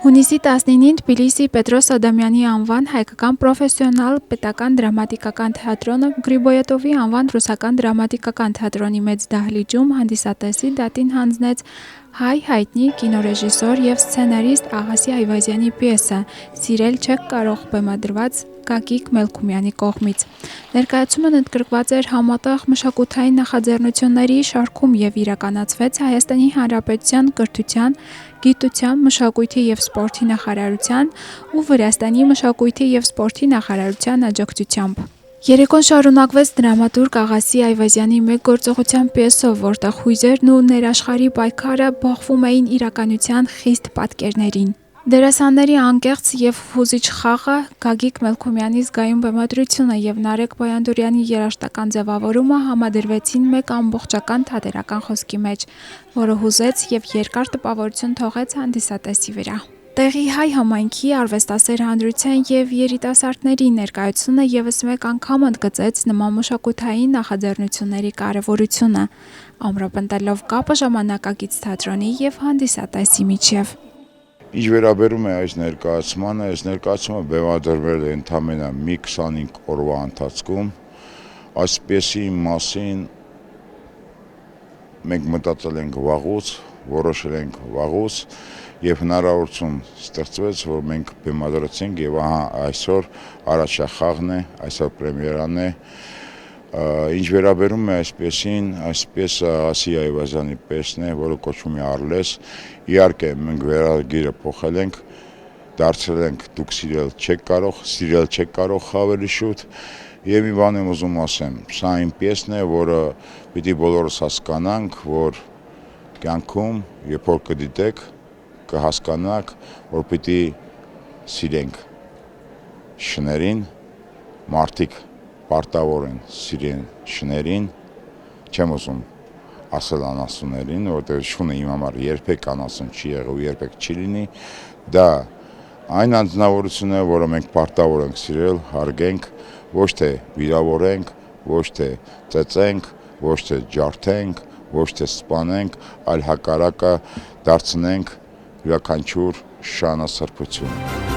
Հունիսի 19-ին Թբիլիսի Պետրոս Ադամյանի անվան հայկական պրոֆեսիոնալ պետական դրամատիկական թատրոնը Գրիբոյետովի անվան ռուսական դրամատիկական թատրոնի մեծ դահլիճում հանդիսատեսի դատին հանձնեց հայ հայտնի կինոռեժիսոր և սցենարիստ Աղասի Այվազյանի պիեսը «Սիրել չեք կարող» բեմադրված Գագիկ Մելքումյանի կողմից։ Ներկայացումն ընդգրկված էր համատեղ մշակութային նախաձեռնությունների շարքում և իրականացվեց Հայաստանի Հանրապետության կրթության, գիտության, մշակույթի և սպորտի նախարարության ու Վրաստանի մշակույթի և սպորտի նախարարության աջակցությամբ։ Երեկոն շարունակվեց դրամատուրգ Աղասի Այվազյանի մեկ գործողության պիեսով, որտեղ հույզերն ու ներաշխարհի պայքարը բախվում էին իրականության խիստ պատկերներին։ Դերասանների անկեղծ և հուզիչ խաղը, Գագիկ Մելքումյանի զգայուն բեմադրությունը և Նարեկ Բոյանդուրյանի երաժշտական ձևավորումը համադրվեցին մեկ ամբողջական թատերական խոսքի մեջ, որը հուզեց և երկար տպավորություն թողեց հանդիսատեսի վրա։ Տեղի հայ համայնքի, արվեստասեր հանրության և երիտասարդների ներկայությունը ևս մեկ անգամ ընդգծեց նման մշակութային նախաձեռնությունների կարևորությունը, ամրապնդելով կապը ժամանակակից թատրոնի և հանդիսատեսի միջև։ Ինչ վերաբերում է այս ներկայացումը բեմադրվել է ընդամենը մի 25 օրվա ընթացքում։ Այս պիեսի մասին մենք մտածել ենք վաղուց, որոշել ենք վաղուց և հնարավորություն ստեղծվեց, որ մենք բեմադրեցինք և ահա այսօր առաջախաղն է, այսօր պրեմիերան է։ Ինչ վերաբերում է այս պիեսին, այս պիեսը Աղասի Այվազյանի պիեսն է, որը կոչվում է «Арлես»։ Իհարկե մենք վերագիրը փոխել ենք, դարձրել ենք «Դուք սիրել չեք կարող» ավելի շուտ։ Եվ մի բան եմ ուզում ասեմ, սա այն պիեսն է, որը պիտի բոլորս հասկանանք, որ կյանքում, երբ որ կդիտեք, կհասկանաք, որ պիտի սիրենք շներին, մարդիկ պարտավոր են սիրեն շներին, չեմ ուզում ասել անասուններին, որովհետև շունը իմ համար երբեք անասուն չի եղել ու երբեք չի լինի, դա այն անձնավորությունն է, որը մենք պարտավոր ենք սիրել, հարգենք, ոչ թե վիրավորենք, ոչ թե ծեծենք, ոչ թե ջարդենք, ոչ թե սպանենք, այլ հակառակը դարձնենք յուրաքանչյուր շանասրբություն։